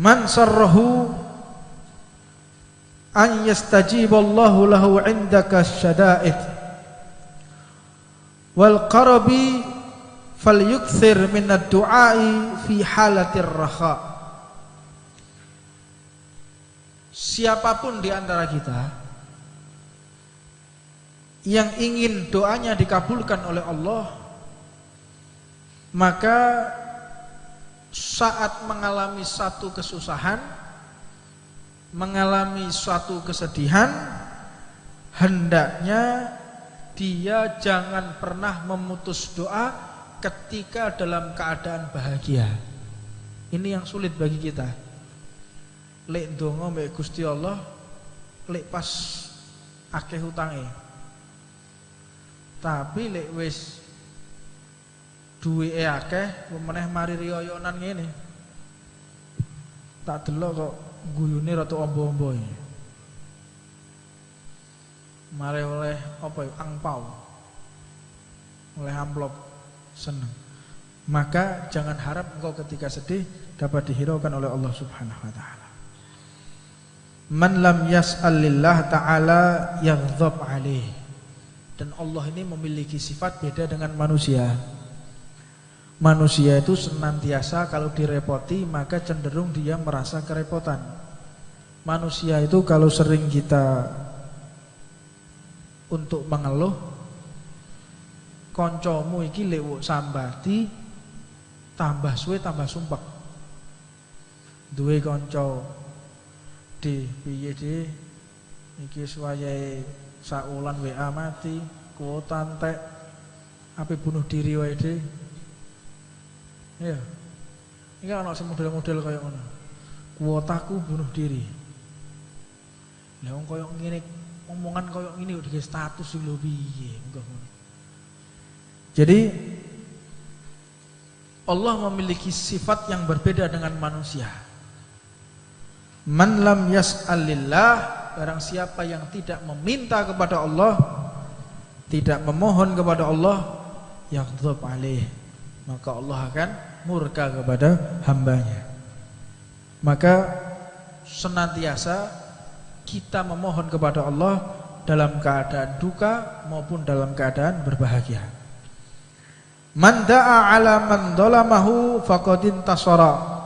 Man sarrahu an yastajiballahu lahu 'indaka syada'id wal qarabi falyukthir minad du'ai fi halatir raha. Siapapun di antara kita yang ingin doanya dikabulkan oleh Allah, maka saat mengalami satu kesusahan, mengalami suatu kesedihan, hendaknya dia jangan pernah memutus doa ketika dalam keadaan bahagia. Ini yang sulit bagi kita. Lek ndonga mbek Gusti Allah, lek pas akeh hutange. Tapi lek wis duwike akeh, meneh mari riyoyonan ngene. Tak delok kok guyune rada ombo-ombo iki. Mari oleh apa ya, angpau. Oleh amplop, seneng. Maka jangan harap engkau ketika sedih dapat dihiraukan oleh Allah Subhanahu wa taala. Man lam yas'alillah ta'ala yaghdab alaih. Dan Allah ini memiliki sifat beda dengan manusia. Manusia itu senantiasa kalau direpoti maka cenderung dia merasa kerepotan. Manusia itu kalau sering kita untuk mengeluh, koncomu iki lewuk sambati tambah suwe tambah sumpek. Duwe konco di piye di iki suwayahe saulan WA mati, kuota entek, ape bunuh diri wae de. Ya. Iki ana sing model-model kaya ngono. Kuotaku bunuh diri. Lah wong kaya ngene, omongan kaya ngene kok dikek status lho piye ngono. Jadi Allah memiliki sifat yang berbeda dengan manusia. Man lam yas'alillah, barang siapa yang tidak meminta kepada Allah, tidak memohon kepada Allah, yaghdab alaih, maka Allah akan murka kepada hambanya. Maka senantiasa kita memohon kepada Allah dalam keadaan duka maupun dalam keadaan berbahagia. Man da'a ala man dzalamahu faqad intasara.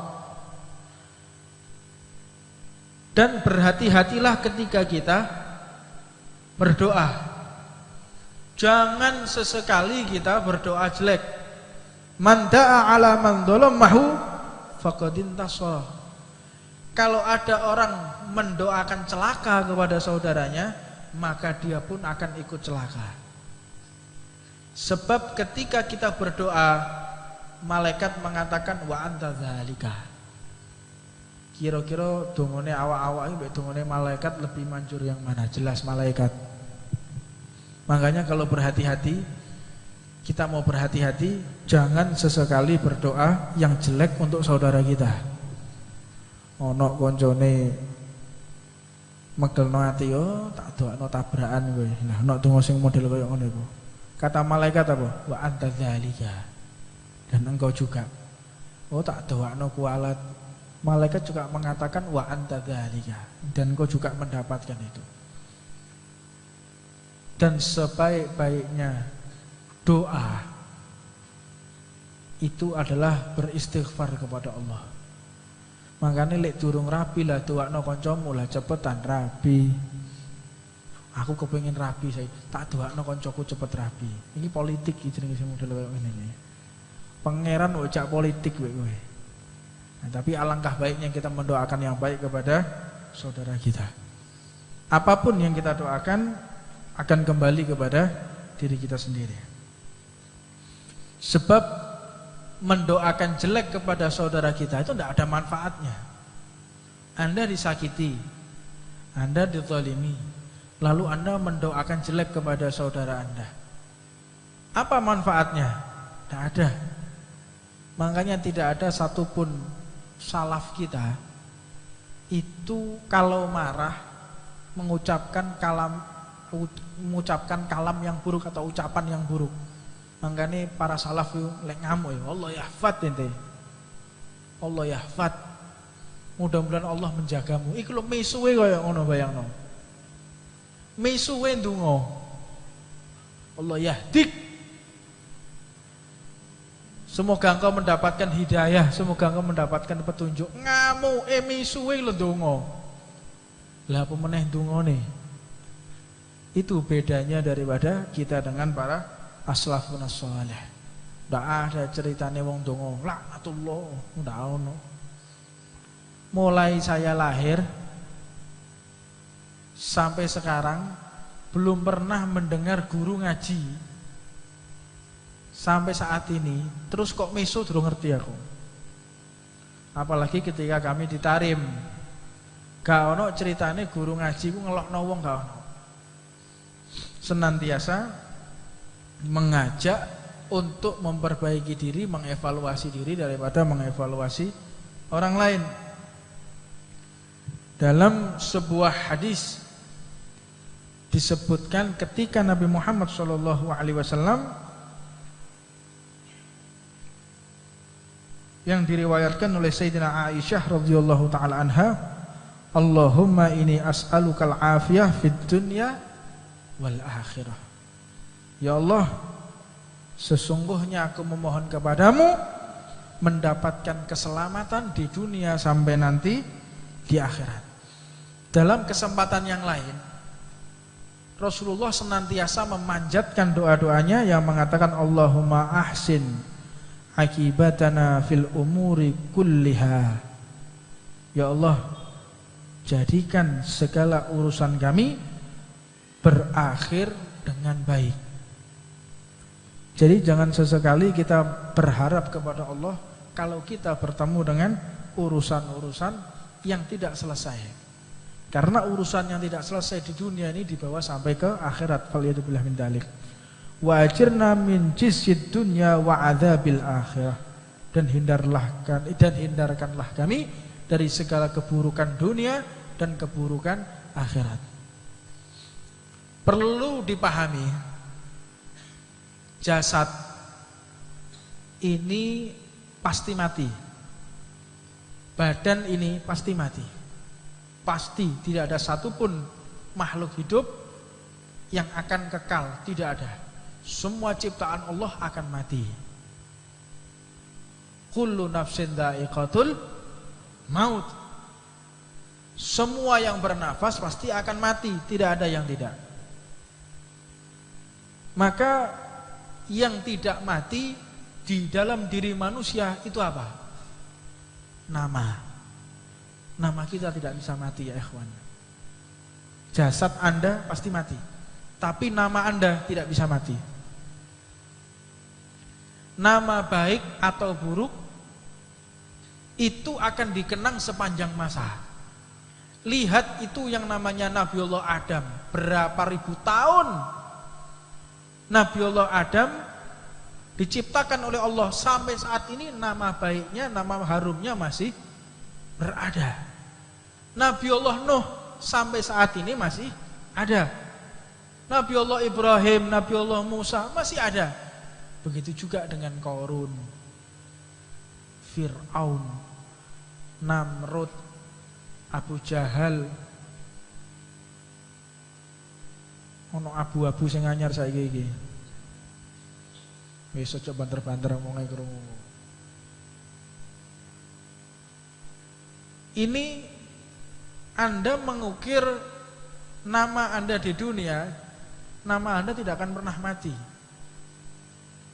Dan berhati-hatilah ketika kita berdoa. Jangan sesekali kita berdoa jelek. Man da'a ala man dzalamahu faqad intasara. Kalau ada orang mendoakan celaka kepada saudaranya, maka dia pun akan ikut celaka. Sebab ketika kita berdoa, malaikat mengatakan wa anta dzalika. Kira-kira dongone awak-awak iki mbek dongone malaikat lebih manjur yang mana? Jelas malaikat. Makanya kalau berhati-hati, kita mau berhati-hati, jangan sesekali berdoa yang jelek untuk saudara kita. Ono koncone megelno ati yo tak doakno tabrakan kowe. Nah, ono donga sing model kaya ngono iku. Kata malaikat apa? Wa anta dzalika. Dan engkau juga. Oh, tak doakno kualat. Malaikat juga mengatakan wa anta dzalika, dan engkau juga mendapatkan itu. Dan sebaik-baiknya doa itu adalah beristighfar kepada Allah. Makanya lek durung rapi lah doakno kancamu lah cepetan rapi. Aku kepengin rapi saya, tak doakno kancaku cepet rapi. Ini politik iki jenenge sing model koyo ngene. Pangeran ojak politik kowe. Nah, tapi alangkah baiknya kita mendoakan yang baik kepada saudara kita. Apapun yang kita doakan akan kembali kepada diri kita sendiri. Sebab mendoakan jelek kepada saudara kita itu tidak ada manfaatnya. Anda disakiti, Anda dizalimi, lalu Anda mendoakan jelek kepada saudara Anda. Apa manfaatnya? Tidak ada. Makanya tidak ada satupun salaf kita itu kalau marah mengucapkan kalam yang buruk atau ucapan yang buruk. Makanya para salaf itu lek ngamuk ya Allah yahfad ente. Allah yahfad. Mudah-mudahan Allah menjagamu. Iku lho misuwe kaya ngono bayangno. Misuwe ndonga. Allah yahdik. Semoga engkau mendapatkan hidayah, semoga engkau mendapatkan petunjuk. Ngamu misuwe lho ndonga. Lah apa meneh ndongane? Itu bedanya daripada kita dengan para aslafun shalih. Ndak ada ceritane wong ndonga laknatullah, ndak ono. Mulai saya lahir sampai sekarang belum pernah mendengar guru ngaji sampai saat ini. Terus kok meso durung ngerti aku. Apalagi ketika kami di Tarim, gak ono ceritane guru ngaji ku ngelokno wong, gak ono. Senantiasa mengajak untuk memperbaiki diri, mengevaluasi diri daripada mengevaluasi orang lain. Dalam sebuah hadis disebutkan ketika Nabi Muhammad SAW yang diriwayatkan oleh Sayyidina Aisyah radhiyallahu taala anha, Allahumma ini as'alukal afiyah fid dunya wal akhirah. Ya Allah, sesungguhnya aku memohon kepadamu mendapatkan keselamatan di dunia sampai nanti di akhirat. Dalam kesempatan yang lain, Rasulullah senantiasa memanjatkan doa-doanya yang mengatakan Allahumma ahsin akibatana fil umuri kulliha. Ya Allah, jadikan segala urusan kami berakhir dengan baik. Jadi jangan sesekali kita berharap kepada Allah kalau kita bertemu dengan urusan-urusan yang tidak selesai. Karena urusan yang tidak selesai di dunia ini dibawa sampai ke akhirat. Faliyadzubillah min dalik. Wa ajirna min jisyid dunya wa adzabil akhirah. Dan hindarkanlah kami dari segala keburukan dunia dan keburukan akhirat. Perlu dipahami, jasad ini pasti mati. Badan ini pasti mati. Pasti tidak ada satupun makhluk hidup yang akan kekal, tidak ada. Semua ciptaan Allah akan mati. Kullu nafsin dha'iqatul maut. Semua yang bernafas pasti akan mati, tidak ada yang tidak. Maka yang tidak mati di dalam diri manusia itu apa? Nama. Nama kita tidak bisa mati ya ikhwan. Jasad Anda pasti mati, tapi nama Anda tidak bisa mati. Nama baik atau buruk itu akan dikenang sepanjang masa. Lihat itu yang namanya Nabiullah Adam. Berapa ribu tahun Nabiullah Adam diciptakan oleh Allah, sampai saat ini nama baiknya, nama harumnya masih berada. Nabiullah Nuh sampai saat ini masih ada. Nabiullah Ibrahim, Nabiullah Musa masih ada. Begitu juga dengan Qarun, Fir'aun, Namrud, Abu Jahal. Ono abu-abu sing anyar saiki iki. Wis aja banter-banter omonge krungu. Ini Anda mengukir nama Anda di dunia, nama Anda tidak akan pernah mati.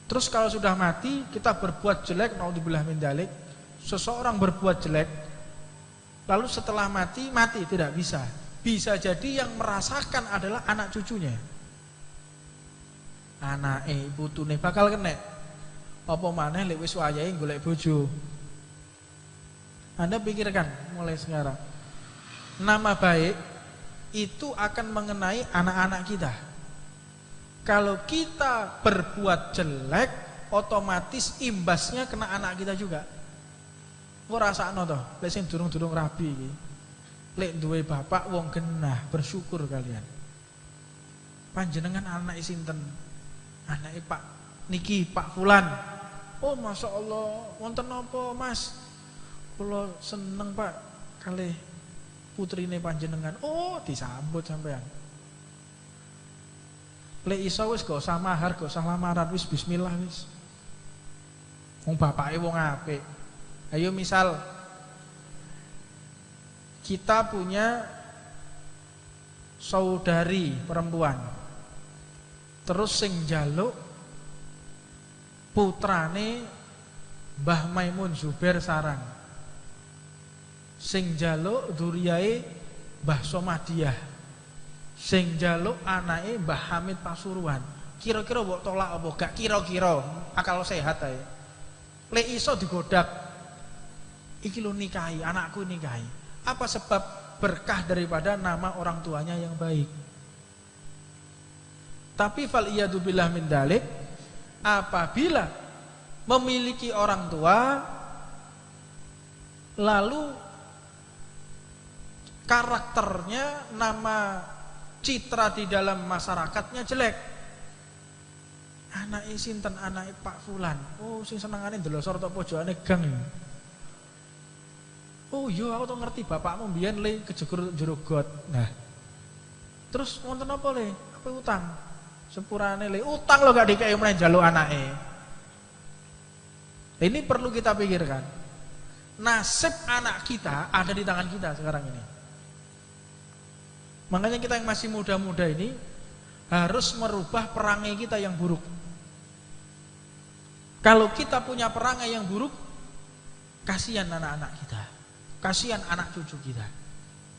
Terus kalau sudah mati, kita berbuat jelek, naudzubillah min dzalik. Seseorang berbuat jelek, lalu setelah mati tidak bisa. Bisa jadi yang merasakan adalah anak cucunya. Anake, putune bakal kena. Apa maneh lek wis wayahe golek bojo. Anda pikirkan mulai sekarang. Nama baik itu akan mengenai anak-anak kita. Kalau kita berbuat jelek, otomatis imbasnya kena anak kita juga. Ora rasakno to, lek sing durung-durung rabi iki. Lek duwe bapak wong genah, bersyukur kalian. Panjenengan anak sinten? Anake Pak niki, Pak Fulan. Oh, Masya Allah, wonten napa Mas? Kula seneng Pak, kalih putrine panjenengan. Oh, disambut sampean. Lek iso wis gak usah mahar, gak usah lamaran, wis bismillah wis. Wong bapake wong apik. Ayo misal kita punya saudari perempuan. Terus sing njaluk putrane Mbah Maimun Zubair Sarang. Sing njaluk duriyae Mbah Somadiah. Sing njaluk anake Mbah Hamid Pasuruan. Kira-kira mbok tolak apa gak? Kira-kira akal sehat ae. Lek iso digodak. Iki lho nikahi, anakku nikahi. Apa sebab? Berkah daripada nama orang tuanya yang baik. Tapi fal iyadu billah min dalik, apabila memiliki orang tua lalu karakternya, nama citra di dalam masyarakatnya jelek. Anake sinten? Anake Pak Fulan. Oh, sing senengane ndelosor tok pojokane gang. Oh iya, aku tuh ngerti bapakmu mbiyen le kejegur jero got. Nah. Terus wonten apa le? Apa utang? Sepurane le utang lo gak dikei meneh njaluk anake. Ini perlu kita pikirkan. Nasib anak kita ada di tangan kita sekarang ini. Makanya kita yang masih muda-muda ini harus merubah perangai kita yang buruk. Kalau kita punya perangai yang buruk, kasihan anak-anak kita, kasihan anak cucu kita.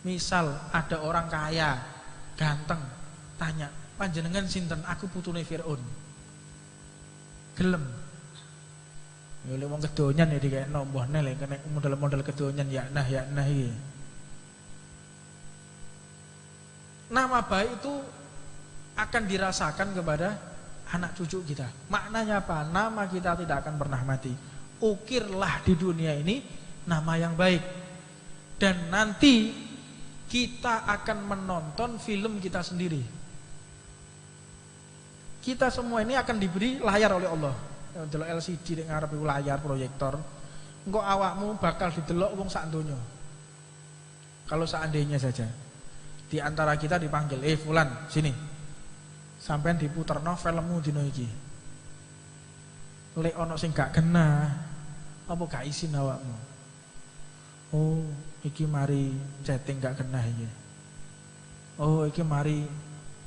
Misal ada orang kaya, ganteng, tanya, panjenengan sinten? Aku putune Fir'aun. Gelem. Ya lek wong kedonyan ya dikekno mbahne lek kena model-model kedonyan ya nah iki. Nama baik itu akan dirasakan kepada anak cucu kita. Maknanya apa? Nama kita tidak akan pernah mati. Ukirlah di dunia ini nama yang baik. Dan nanti kita akan menonton film kita sendiri. Kita semua ini akan diberi layar oleh Allah. Delok LCD ning ngarep iku layar proyektor. Engko awakmu bakal didelok wong sak donya. Kalau seandainya saja di antara kita dipanggil, fulan, sini. Sampean diputerno filmmu dina iki. Lek ana sing gak kena, apa gak isin awakmu? Oh, iki mari chatting gak kena iki. Oh, iki mari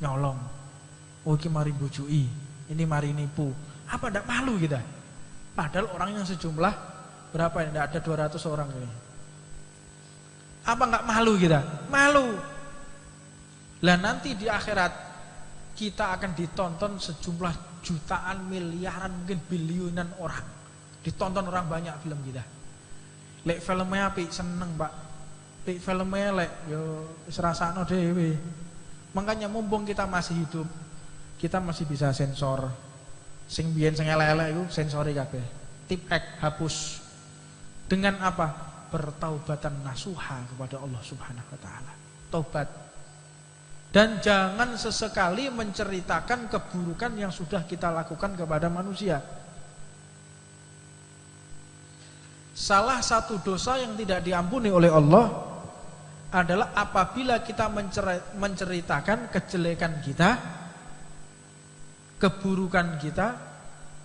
nyolong. Oh, iki mari bujui. Ini mari nipu. Apa ndak malu kita? Padahal orang yang sejumlah berapa ini? Ndak ada 200 orang ini. Apa nggak malu kita? Malu. Lah nanti di akhirat kita akan ditonton sejumlah jutaan, miliaran, mungkin biliunan orang. Ditonton orang banyak film kita. Lek filmnya apik seneng, Pak. Lek filmnya lek yo wis rasakno dhewe. Makanya mumpung kita masih hidup, kita masih bisa sensor. Sing biyen sing elek-elek iku sensori kabeh. Tip X hapus. Dengan apa? Bertaubatan nasuha kepada Allah Subhanahu wa taala. Tobat. Dan jangan sesekali menceritakan keburukan yang sudah kita lakukan kepada manusia. Salah satu dosa yang tidak diampuni oleh Allah adalah apabila kita menceritakan kejelekan kita, keburukan kita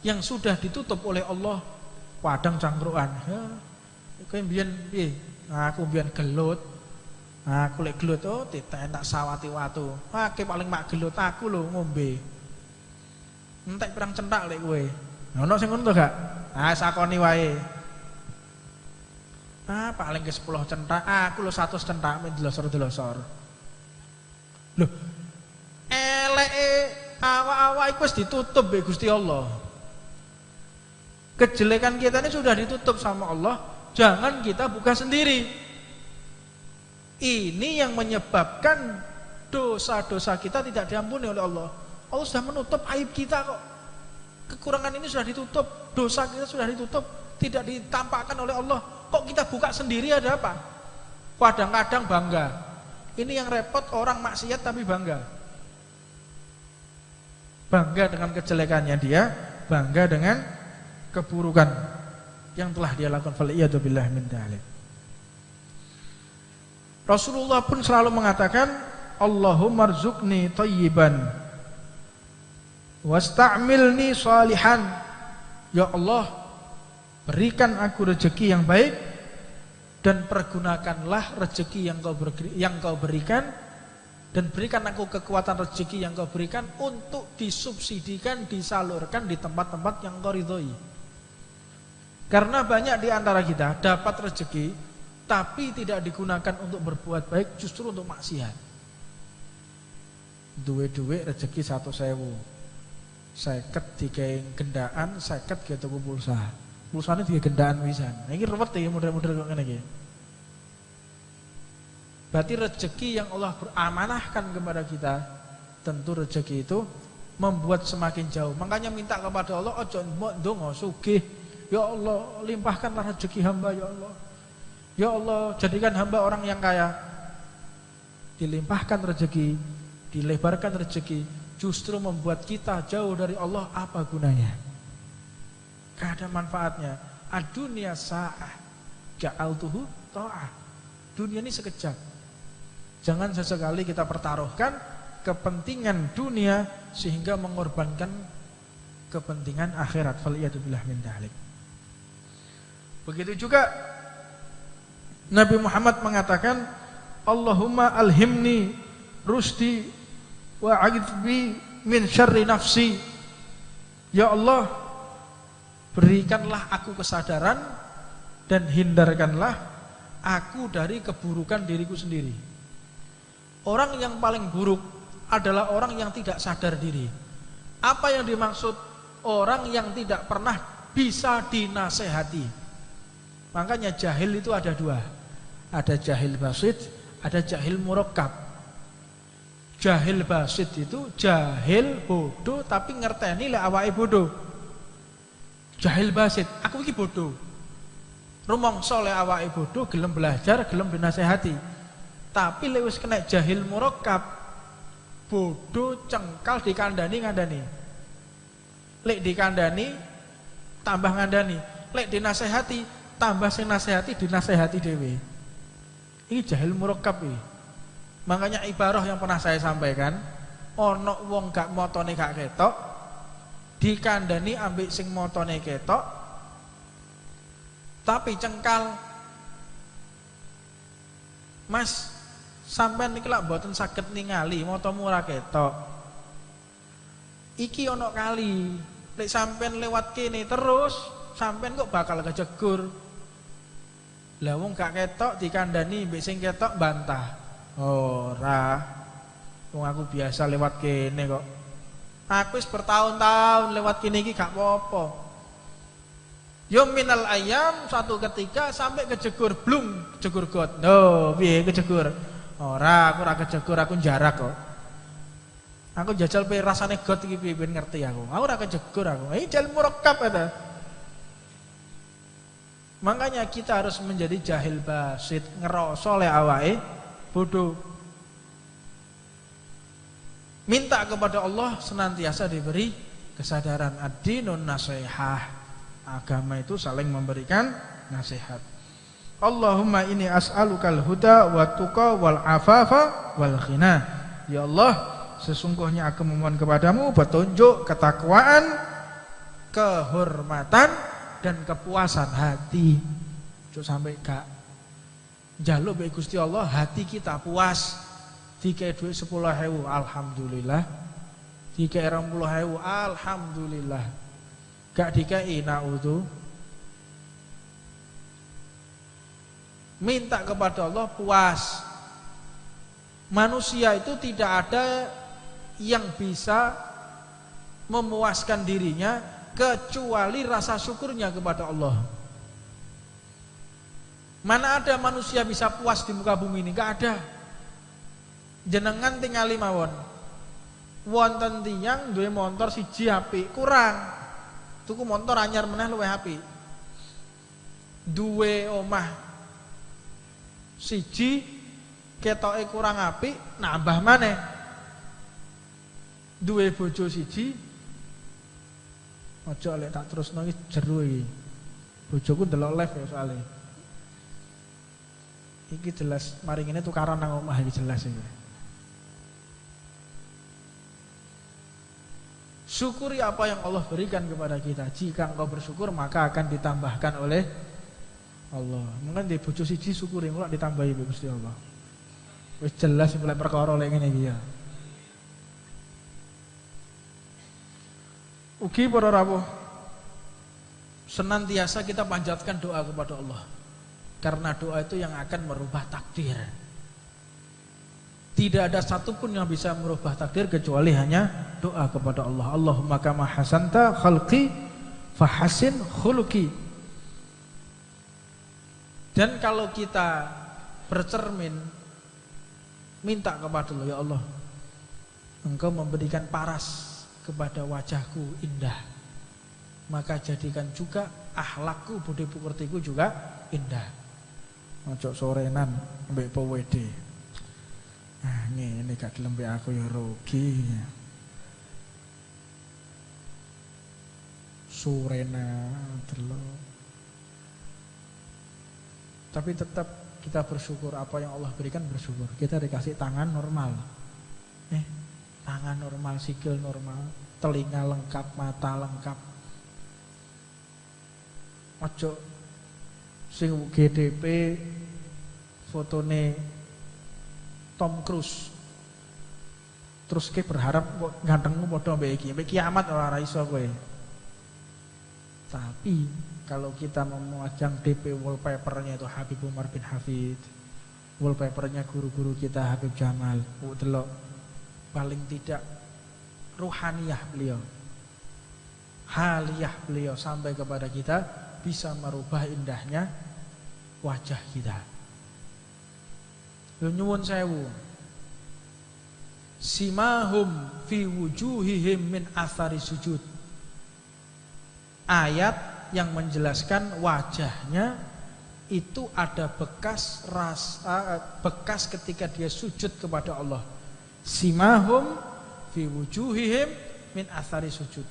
yang sudah ditutup oleh Allah. Padang cangkruan. Ya, kowe mbiyen piye? Aku mbiyen gelut. Aku lek gelut oh ditenak sawati watu.Ake paling mak gelut aku lho ngombe. Entek pirang centak lek kowe. Ono sing ngono to gak? Sakoni wae. Paling ke 10 centak. Aku lho 100 centak men delosor-delosor. Lho. Eleke awak-awak iku wis ditutup be Gusti Allah. Kejelekan kita ini sudah ditutup sama Allah, jangan kita buka sendiri. Ini yang menyebabkan dosa-dosa kita tidak diampuni oleh Allah. Allah sudah menutup aib kita kok. Kekurangan ini sudah ditutup, dosa kita sudah ditutup, tidak ditampakkan oleh Allah. Kok kita buka sendiri, ada apa? Kadang-kadang bangga. Ini yang repot, orang maksiat tapi bangga. Bangga dengan kejelekannya dia, bangga dengan keburukan yang telah dia lakukan. Faliyadu billah min dzalik. Rasulullah pun selalu mengatakan, Allahumma rzuqni thayyiban wasta'milni salihan. Ya Allah, berikan aku rezeki yang baik dan pergunakanlah rezeki yang kau berikan, dan berikan aku kekuatan rezeki yang kau berikan untuk disubsidikan, disalurkan di tempat-tempat yang kau ridhoi. Karena banyak di antara kita dapat rezeki tapi tidak digunakan untuk berbuat baik, justru untuk maksiat. Duwe-duwe rezeki 1.000, 50 digawe gendaan, 50 ge tuku pulsa. Pulsane digawe gendaan pisan. Iki ruwet iki model-model kok ngene iki. Berarti rezeki yang Allah beramanahkan kepada kita, tentu rezeki itu membuat semakin jauh. Makanya minta kepada Allah, ojo ndonga sugih. Ya Allah, limpahkanlah rezeki hamba ya Allah. Ya Allah, jadikan hamba orang yang kaya. Dilimpahkan rezeki, dilebarkan rezeki, justru membuat kita jauh dari Allah, apa gunanya? Gak ada manfaatnya. Ad-dunya sa'ah ja'altuhu ta'ah. Dunia ini sekejap. Jangan sesekali kita pertaruhkan kepentingan dunia sehingga mengorbankan kepentingan akhirat. Faliyatubillah min dalik. Begitu juga Nabi Muhammad mengatakan, Allahumma alhimni rusdi wa a'idbi min syarri nafsi. Ya Allah, berikanlah aku kesadaran dan hindarkanlah aku dari keburukan diriku sendiri. Orang yang paling buruk adalah orang yang tidak sadar diri. Apa yang dimaksud? Orang yang tidak pernah bisa dinasehati. Makanya jahil itu ada dua. Ada jahil basit, ada jahil murakkab. Jahil basit itu jahil bodoh tapi ngerteni lek awake bodoh. Jahil basit, aku iki bodoh. Rumangsa lek awake bodoh gelem belajar, gelem dinasehati. Tapi lek wis kena jahil murakkab, bodoh cengkal ngandani. Lek dikandani tambah ngandani, lek dinasehati tambah sing nasehati dinasehati dhewe. Ini jahil murakkab iki. Makanya ibarah yang pernah saya sampaikan, ana wong gak motone gak ketok, dikandani ambek sing motone ketok, tapi cengkal. Mas, sampean niki lak mboten saged ningali motomu ora ketok. Iki ana kali, lek sampean lewat kene terus, sampean kok bakal kejegur. Lah wong gak ketok dikandani mbek sing ketok bantah. Ora. Wong aku biasa lewat kene kok. Aku wis bertahun-tahun lewat kene iki gak apa-apa. Yo minal ayam suatu ketika sampai kejegur blung, kejegur got. No, piye kejegur? Ora, aku ora kejegur, aku jarak kok. Aku jajal pe rasane got iki piye ben ngerti aku. Aku ora kejegur aku. Iki jahil murakkab eta. Makanya kita harus menjadi jahil basit, ngerasa le awake bodoh. Minta kepada Allah senantiasa diberi kesadaran. Ad-dinun nasihah. Agama itu saling memberikan nasihat. Allahumma inni as'alukal huda wa tuqa wal afafa wal ghina. Ya Allah, sesungguhnya aku memohon kepadamu petunjuk, ketakwaan, kehormatan dan kepuasan hati. Cuk sampai gak njaluk mbek Gusti Allah hati kita puas. Dikei duit 10.000 alhamdulillah. Dikei 20.000 alhamdulillah. Gak dikei naudzu. Minta kepada Allah puas. Manusia itu tidak ada yang bisa memuaskan dirinya kecuali rasa syukurnya kepada Allah. Mana ada manusia bisa puas di muka bumi ini? Gak ada. Jenengan tingali mawon. Wonten tiyang duwe motor siji apik, kurang. Tuku motor anyar meneh luwih apik. Duwe omah siji ketoke kurang apik, nambah maneh. Duwe bojo siji, aja lek tak terusno iki jero iki. Bojoku ndelok live ya soalnya. Iki jelas mari ngene tukaran nang omah iki jelas iki. Syukuri apa yang Allah berikan kepada kita. Jika engkau bersyukur maka akan ditambahkan oleh Allah. Mungkin di bojo siji syukuri engko ditambahi Gusti Allah. Wis jelas mulai perkara lek ngene iki ya. Ugi para rawuh, senantiasa kita panjatkan doa kepada Allah. Karena doa itu yang akan merubah takdir. Tidak ada satupun yang bisa merubah takdir kecuali hanya doa kepada Allah. Allahumma kama hasanta khalqi fahasin khuluqi. Dan kalau kita bercermin minta kepada Allah, ya Allah, Engkau memberikan paras kepada wajahku indah, maka jadikan juga akhlakku, budi pekertiku juga indah. Ojo sorenan mbek PWD. Ah ngene gak gelem mbek aku ya rugi. Sorena delok. Tapi tetap kita bersyukur apa yang Allah berikan, bersyukur. Kita dikasih tangan normal. Tangan normal, sikil normal, telinga lengkap, mata lengkap. Ojo sing GDP fotone Tom Cruise. Terus ke berharap kok gantengmu padha mbek iki, mbek kiamat ora iso kowe. Tapi kalau kita memajang DP wallpapernya itu Habib Umar bin Hafid, wallpapernya guru-guru kita Habib Jamal, delok paling tidak ruhaniyah beliau, haliyah beliau sampai kepada kita bisa merubah indahnya wajah kita. Nyuwun sewu, simahum fi wujuhihim min athari sujud. Ayat yang menjelaskan wajahnya itu ada bekas bekas ketika dia sujud kepada Allah. Simahum fi wujuhihim min athari sujud.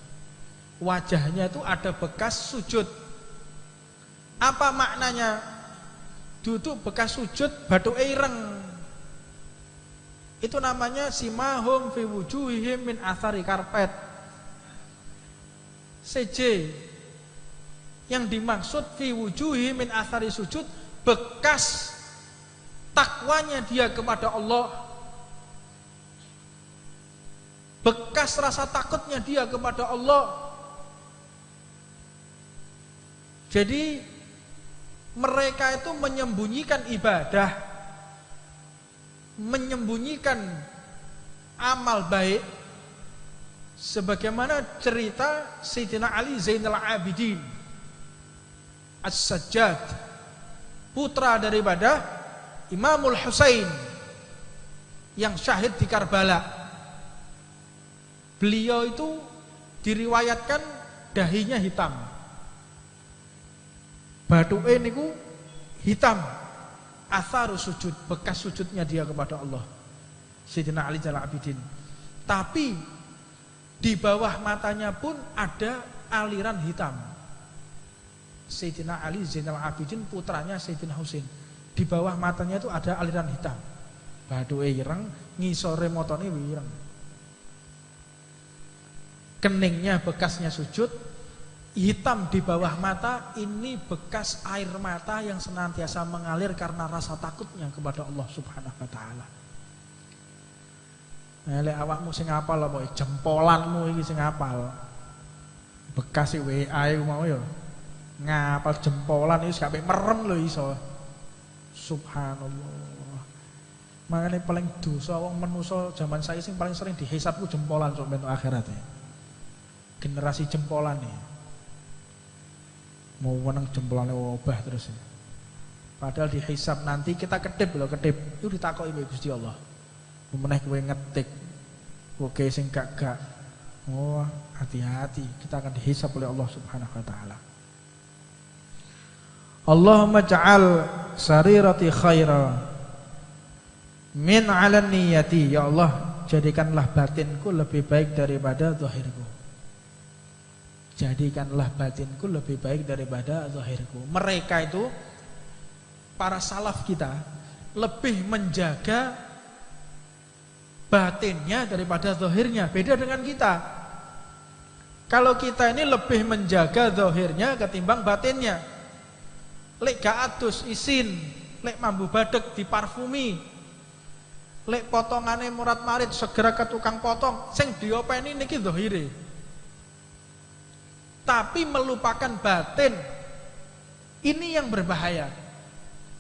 Wajahnya itu ada bekas sujud. Apa maknanya? Duduk bekas sujud batu ireng. Itu namanya simahum fi wujuhihim min athari karpet. CJ. Yang dimaksud fi wujuhihim min athari sujud, bekas takwanya dia kepada Allah, bekas rasa takutnya dia kepada Allah. Jadi mereka itu menyembunyikan ibadah, menyembunyikan amal baik, sebagaimana cerita Sayyidina Ali Zainal Abidin As-Sajjad, putra daripada Imamul Husain yang syahid di Karbala. Beliau itu diriwayatkan dahinya hitam, batuke niku hitam, atharu sujud, bekas sujudnya dia kepada Allah, Sayyidina Ali Zainal Abidin. Tapi di bawah matanya pun ada aliran hitam. Sayyidina Ali Zainal Abidin putranya Sayyidina Husain, di bawah matanya itu ada aliran hitam, batuke ireng, ngisore motone ireng. Keningnya bekasnya sujud, hitam di bawah mata, ini bekas air mata yang senantiasa mengalir karena rasa takutnya kepada Allah Subhanahu wa taala. Lek awakmu sing apal apa jempolanmu iki sing apal. Bekas WA iku mau ya. Ngapal jempolan iki sampe merem lho iso. Subhanallah. Makane paling dosa wong manusa zaman saya sing paling sering dihisab ku jempolan sok ben akhirate. Generasi jempolan nih. Mau menang jempolane obah terus. Padahal dihisab nanti kita kedip lho, kedip. Itu ditakoki mbek Gusti Allah. Meneh kowe ngetik. Oke sing gak. Oh, hati-hati, kita akan dihisab oleh Allah Subhanahu wa taala. Allahumma ja'al sarirati khaira min 'ala niyati. Ya Allah, jadikanlah batinku lebih baik daripada zahirku. Jadikanlah batinku lebih baik daripada zahirku. Mereka itu para salaf kita lebih menjaga batinnya daripada zahirnya. Beda dengan kita. Kalau kita ini lebih menjaga zahirnya ketimbang batinnya. Lek gak adus isin, lek mambu badek diparfumi, lek potongane murat marit segera ke tukang potong, sing diopeni niki zahire. Tapi melupakan batin, ini yang berbahaya.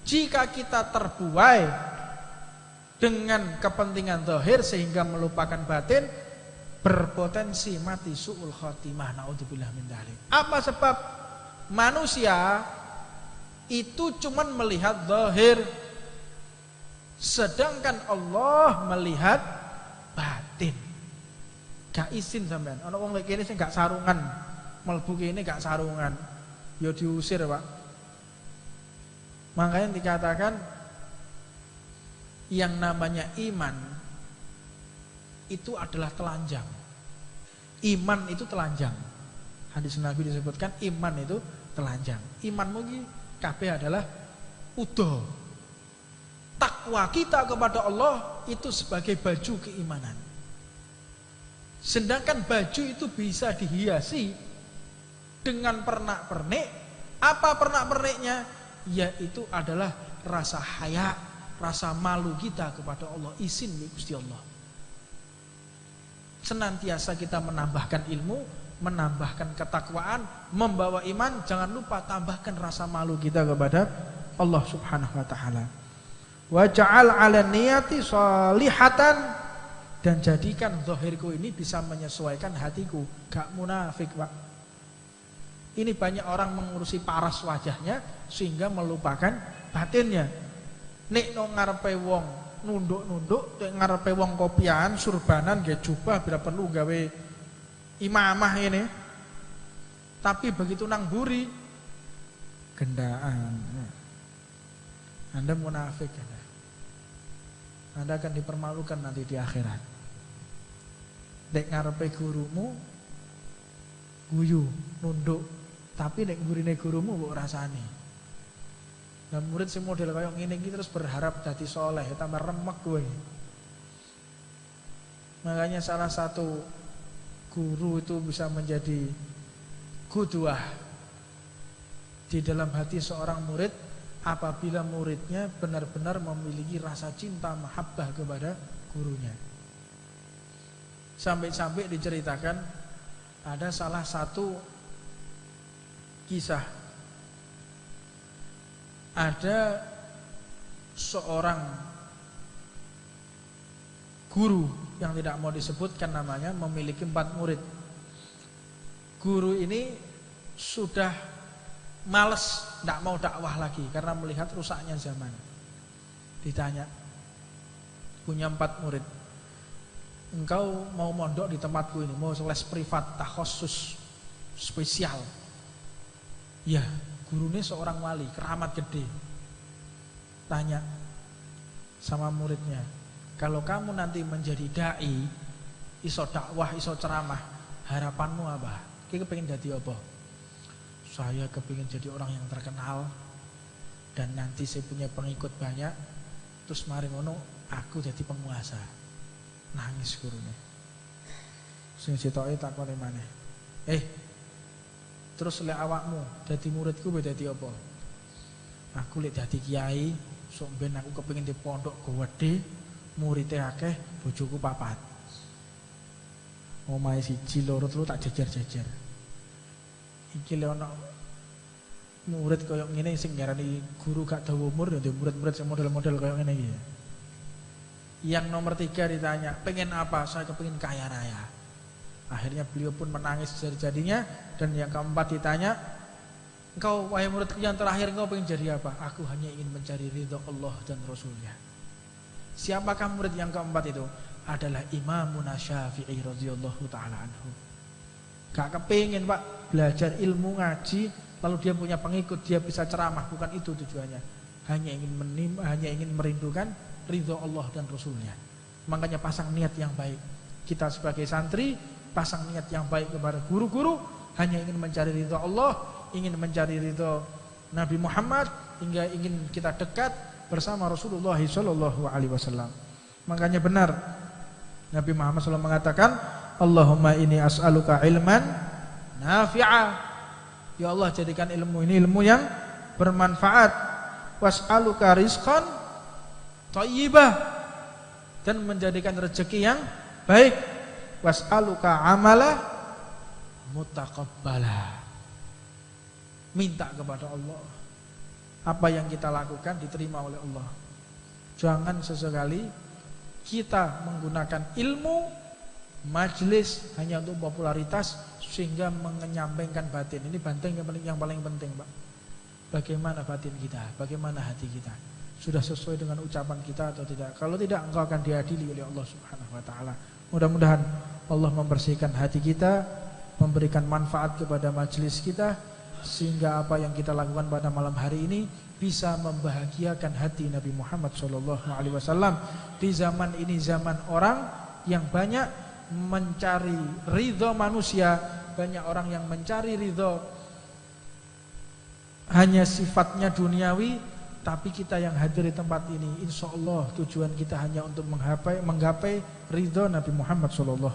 Jika kita terbuai dengan kepentingan zahir sehingga melupakan batin, berpotensi mati su'ul khotimah, naudzubillah min dzalik. Apa sebab? Manusia itu cuman melihat zahir, sedangkan Allah melihat batin. Gak isin sampean. Ana wong lek kene sing gak sarungan, mlebu kene gak sarungan, ya diusir, Pak. Makanya dikatakan yang namanya iman itu adalah telanjang. Iman itu telanjang. Hadis Nabi disebutkan iman itu telanjang. Imanmu iki kabeh adalah udo. Takwa kita kepada Allah itu sebagai baju keimanan. Sedangkan baju itu bisa dihiasi dengan pernak-pernik. Apa pernak-perniknya? Yaitu adalah rasa haya, rasa malu kita kepada Allah. Izin di Gusti Allah. Senantiasa kita menambahkan ilmu, menambahkan ketakwaan, membawa iman. Jangan lupa tambahkan rasa malu kita kepada Allah Subhanahu wa taala. Wa ja'al 'ala niyati shalihatan, dan jadikan zahirku ini bisa menyesuaikan hatiku, gak munafik, Pak. Ini banyak orang mengurusi paras wajahnya sehingga melupakan batinnya. Nek nang ngarepe wong nunduk-nunduk, nek ngarepe wong kopian, surbanan, nggih jubah bila perlu gawe imamah ini. Tapi begitu nang buri gendaan. Anda munafik. Anda akan dipermalukan nanti di akhirat. Nek ngarepe gurumu guyu, nunduk, tapi nek gurine gurumu mbok rasani. Dan murid sing model kaya ngene iki terus berharap dadi soleh, tambah remek kowe. Makanya salah satu guru itu bisa menjadi qudwah di dalam hati seorang murid apabila muridnya benar-benar memiliki rasa cinta mahabbah kepada gurunya. Sampai-sampai diceritakan ada salah satu kisah, ada seorang guru yang tidak mau disebutkan namanya memiliki 4 murid. Guru ini sudah males, tidak mau dakwah lagi karena melihat rusaknya zaman. Ditanya, punya 4 murid, engkau mau mondok di tempatku ini, mau les privat, takhusus spesial? Ya, gurunya seorang wali, keramat gede. Tanya sama muridnya, kalau kamu nanti menjadi dai, iso dakwah, iso ceramah, harapanmu apa? Kira pengen jadi apa? Saya kepingin jadi orang yang terkenal dan nanti saya punya pengikut banyak, terus mari ngono aku jadi penguasa. Nangis gurunya. Sing sitoke takone maneh. Terus lek awakmu dadi muridku dadi apa? Aku lek dadi kiai, sok ben aku kepengin di pondok gede, muridé akeh, bojoku 4. Omahe 1, 2, 3 tak jejer-jejer. Iki lek ana murid kaya ngene sing ngarani guru gak dawa umur, ya murid-murid sing model-model kaya ngene iki. Yang nomor 3 ditanya, pengen apa? Saya kepengin kaya raya. Akhirnya beliau pun menangis jadinya. Dan yang keempat ditanya, engkau wahai murid yang terakhir, engkau pengen jadi apa? Aku hanya ingin mencari ridha Allah dan Rasulnya. Siapakah murid yang keempat itu? Adalah Imamuna Syafi'i radhiyallahu ta'ala anhu. Gak kepingin, Pak, belajar ilmu ngaji lalu dia punya pengikut, dia bisa ceramah. Bukan itu tujuannya. Hanya ingin merindukan ridha Allah dan Rasulnya. Makanya pasang niat yang baik. Kita sebagai santri pasang niat yang baik kepada guru-guru, hanya ingin mencari ridha Allah, ingin mencari ridha Nabi Muhammad, hingga ingin kita dekat bersama Rasulullah sallallahu alaihi wasallam. Makanya benar Nabi Muhammad SAW mengatakan, Allahumma inni as'aluka ilman nafi'a. Ya Allah, jadikan ilmu ini ilmu yang bermanfaat. Was'aluka rizqan thayyibah, dan menjadikan rezeki yang baik. Was'aluka amala mutaqabbala. Minta kepada Allah, apa yang kita lakukan diterima oleh Allah. Jangan sesekali kita menggunakan ilmu majelis hanya untuk popularitas sehingga menyampaikan batin. Ini yang paling penting, Pak. Bagaimana batin kita, bagaimana hati kita, sudah sesuai dengan ucapan kita atau tidak? Kalau tidak, engkau akan diadili oleh Allah Subhanahu wa taala. Mudah-mudahan Allah membersihkan hati kita, memberikan manfaat kepada majelis kita, sehingga apa yang kita lakukan pada malam hari ini bisa membahagiakan hati Nabi Muhammad SAW. Di zaman ini zaman orang yang banyak mencari ridho manusia, banyak orang yang mencari ridho hanya sifatnya duniawi. Tapi kita yang hadir di tempat ini, insya Allah tujuan kita hanya untuk menggapai ridho Nabi Muhammad SAW.